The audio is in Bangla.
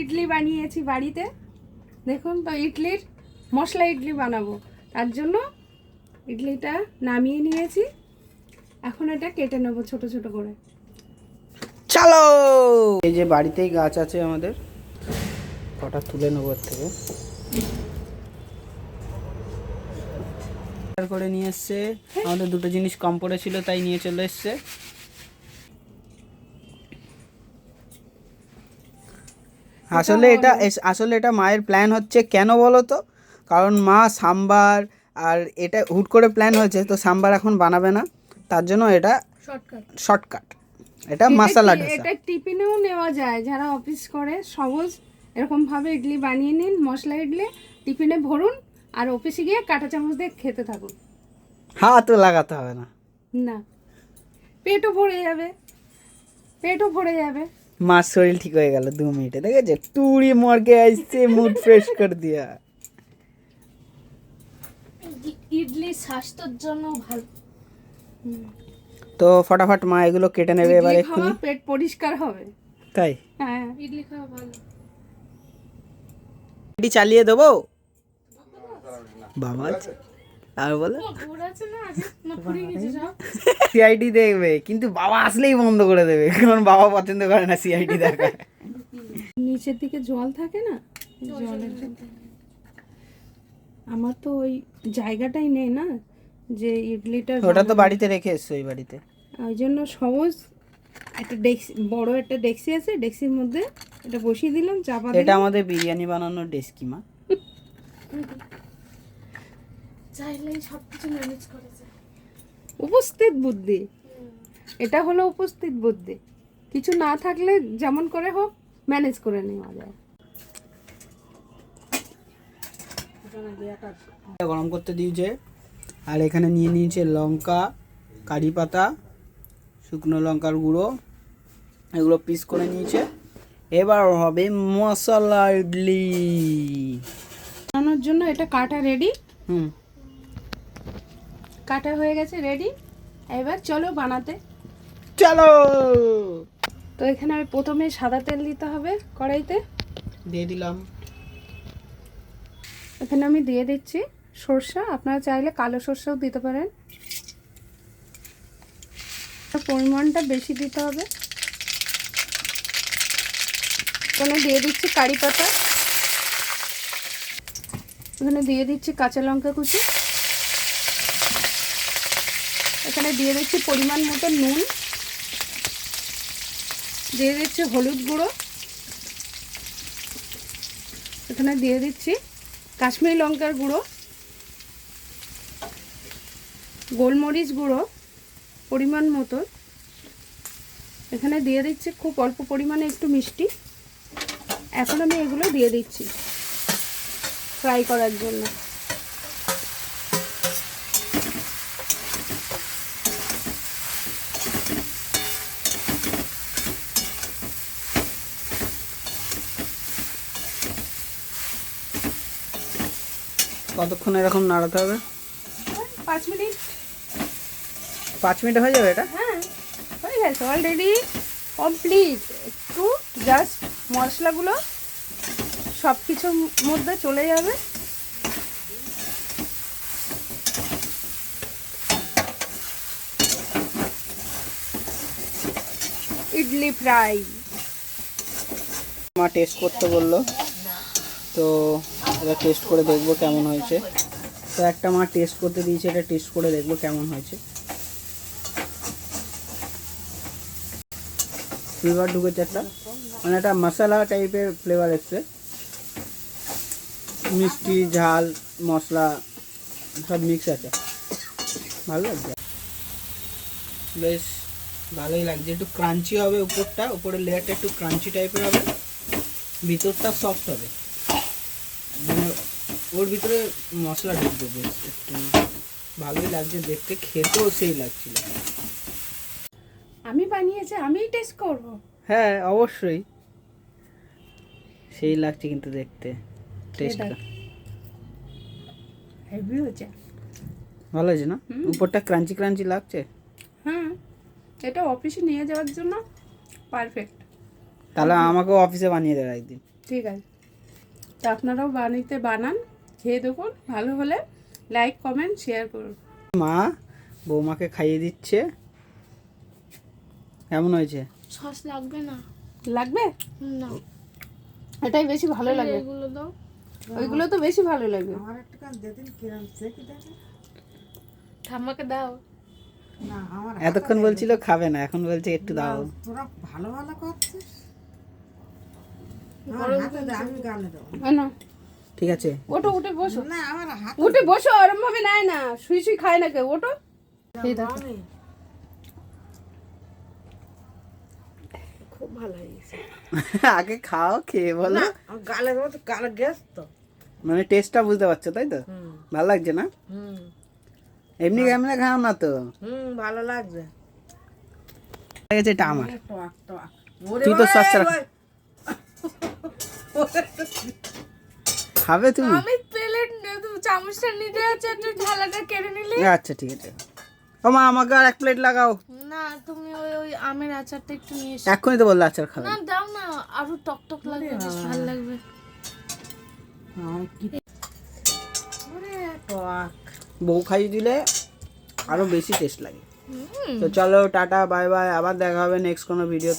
ইডলি বানিয়েছি বাড়িতে। দেখুন তো, ইডলির মশলা ইডলি বানাবো, তার জন্য ইডলিটা নামিয়ে নিয়েছি। এখন এটা কেটে নেবো ছোট ছোট করে। চলো, এই যে বাড়িতেই গাছ আছে আমাদের, কটা তুলে নেবো এর থেকে। করে নিয়ে এসছে, আমাদের দুটো জিনিস কম পড়েছিল তাই নিয়ে চলে এসছে। আসলে এটা মায়ের প্ল্যান হচ্ছে, কেন বলো তো? কারণ মা সাম্বার আর এটা হুট করে প্ল্যান হয়েছে, তো সাম্বার এখন বানাবে না, তার জন্য এটা শর্টকাট। এটা মশলা ডোসা। এটা টিফিনেও নেওয়া যায়, যারা অফিস করে সহজ এরকম ভাবে ইডলি বানিয়ে নিন, মশলা ইডলি টিফিনে ভরুন আর অফিসে গিয়ে কাঁটা চামচ দিয়ে খেতে থাকুন। হাতও লাগাতে হবে না, না, পেটও ভরে যাবে, পেটও ভরে যাবে। মার শরীর ঠিক হয়ে গেল 2 মিনিটে, দেখেছে? টুড়ি মরকে আসছে, মুড ফ্রেশ করে দিয়া। ইডলি স্বাস্থ্যের জন্য ভালো। তো ফটাফট মা এগুলো কেটে নেবে এবার এক্ষুনি, পেট পরিষ্কার হবে। তাই হ্যাঁ, ইডলি খাওয়া ভালো। এটি চালিয়ে দেবো বাবা, আর বলে সিআইডি দেখবে, কিন্তু বাবা আসলেই বন্ধ করে দেবে, কারণ বাবা পছন্দ করে না সিআইডি দেখা। নিচের দিকে জল থাকে না, জলের জন্য আমার তো ওই জায়গাটাই নেই না, যে ইডলিটা ওটা তো বাড়িতে রেখে এসছো ওই বাড়িতে, ওই জন্য সহজ একটা ডেক্সি, বড় একটা ডেক্সি আছে, ডেক্সির মধ্যে এটা বসিয়ে দিলাম, চাপা দিলাম। এটা আমাদের বিরিয়ানি বানানোর ডেস্কি মা, চাইলেই সবকিছু ম্যানেজ করেছে। উপস্থিত বুদ্ধি, এটা হলো উপস্থিত বুদ্ধি। কিছু না থাকলে যেমন করে হোক ম্যানেজ করে নেওয়া যায়। গরম করতে দিয়েছে, আর এখানে নিয়ে নিয়েছে লঙ্কা, কারি পাতা, শুকনো লঙ্কার গুঁড়ো, এগুলো পিস করে নিয়েছে। এবার হবে মশলা ইডলি বানানোর জন্য এটা কাটা রেডি, হুম, কাটা হয়ে গেছে রেডি। এবার চলো বানাতে। চলো। তো এখানে আমি প্রথমে সাদা তেল দিতে হবে কড়াইতে, দিয়ে দিলাম। এখানে আমি দিয়ে দিচ্ছি সরষা, আপনারা চাইলে কালো সরষাও দিতে পারেন, পরিমাণটা বেশি দিতে হবে। এখানে দিয়ে দিচ্ছি কারি পাতা, এখানে দিয়ে দিচ্ছি কাঁচা লঙ্কা কুচি, এখানে দিয়ে দিচ্ছি পরিমাণ মতো নুন, দিয়ে দিচ্ছি হলুদ গুঁড়ো, এখানে দিয়ে দিচ্ছি কাশ্মীরি লঙ্কার গুঁড়ো, গোলমরিচ গুঁড়ো পরিমাণ মতো, এখানে দিয়ে দিচ্ছি খুব অল্প পরিমাণে একটু মিষ্টি। এখন আমি এগুলো দিয়ে দিচ্ছি ফ্রাই করার জন্য। কতক্ষণ এরকম নাড়াতে হবে? 5 মিনিট। 5 মিনিটে হয়ে যাবে এটা? হ্যাঁ, হয়ে গেছে অলরেডি কমপ্লিট। একটু জাস্ট মশলাগুলো সব কিছুর মধ্যে চলে যাবে। ইডলি ফ্রাই। মা টেস্ট করতে বললো, তো এবার টেস্ট করে দেখবো কেমন হয়েছে। তো একটা মা টেস্ট করতে দিয়েছে, এটা টেস্ট করে দেখবো কেমন হয়েছে। ফ্লেভার ঢুকেছে একটা, মানে একটা মশলা টাইপের ফ্লেভার এসছে, মিষ্টি ঝাল মশলা সব মিক্স আছে, ভালো লাগছে, বেশ ভালোই লাগছে। একটু ক্রাঞ্চি হবে উপরটা, উপরের লেয়ারটা একটু ক্রাঞ্চি টাইপের হবে, ভিতরটা সফট হবে, মানে ওর ভিতরে মশলা ঢুকবে, বেশ একটু ভালোই লাগছে দেখতে, খেতেও সেই লাগছিল। আমি বানিয়েছি, আমিই টেস্ট করব। হ্যাঁ অবশ্যই, সেই লাগছে কিন্তু দেখতে, টেস্টটা হেভি হয়েছে, ভালো হয়েছে না? উপরটা ক্রাঞ্চি ক্রাঞ্চি লাগছে। হ্যাঁ, এটা অফিসে নিয়ে যাওয়ার জন্য পারফেক্ট। তাহলে আমাকেও অফিসে বানিয়ে দেবে একদিন। ঠিক আছে, তা আপনারাও বানান, খেয়ে দেখুন, ভালো হলে লাইক কমেন্ট শেয়ার করুন। মা বৌমাকে খাইয়ে দিচ্ছে, কেমন হয়েছে? সস লাগবে না? লাগবে? না, এটাই বেশি ভালো লাগে, এগুলো দাও। ওইগুলো তো বেশি ভালো লাগে। ঠাম্মাকে দাও। এতক্ষণ বলছিল খাবে না, এখন বলছে একটু দাও। না, ঠিক আছে, ওটো উঠে বসো, উঠে বসো, ওরম ভাবে নাই না, শুই শুই খায় না কেউ, ওটো। এই দেখো, খুব ভালো হয়েছে। আগে খাও, খেয়ে বলো। গালের মতো গালে গ্যাস তো। মানে টেস্টটা বুঝতে পারছো তাই তো? ভালো লাগছে না? এমনি কেমনে খাও না তো। ভালো লাগছে। ঠিক আছে, এটা আমার। টক টক। তুই তো সস ছাড়া খাবে তুমি? আমি প্লেট চামচটা নিতে যাচ্ছি, একটু থালাটা কেড়ে নিলে। আচ্ছা ঠিক আছে। ও মা, আমাকে আর এক প্লেট লাগাও। না, তুমি ওই ওই আমের আচারটা একটু নিয়ে এসো। এক্ষুনি তো বললে আচার খাবে। না, দাও না, আরো টক টক লাগবে, বেশ ভালো লাগবে। টক। বউ খাইয়ে দিলে আরো বেশি টেস্ট লাগে। তো চলো, টাটা, বাই বাই, আবার দেখা হবে নেক্সট কোনো ভিডিও।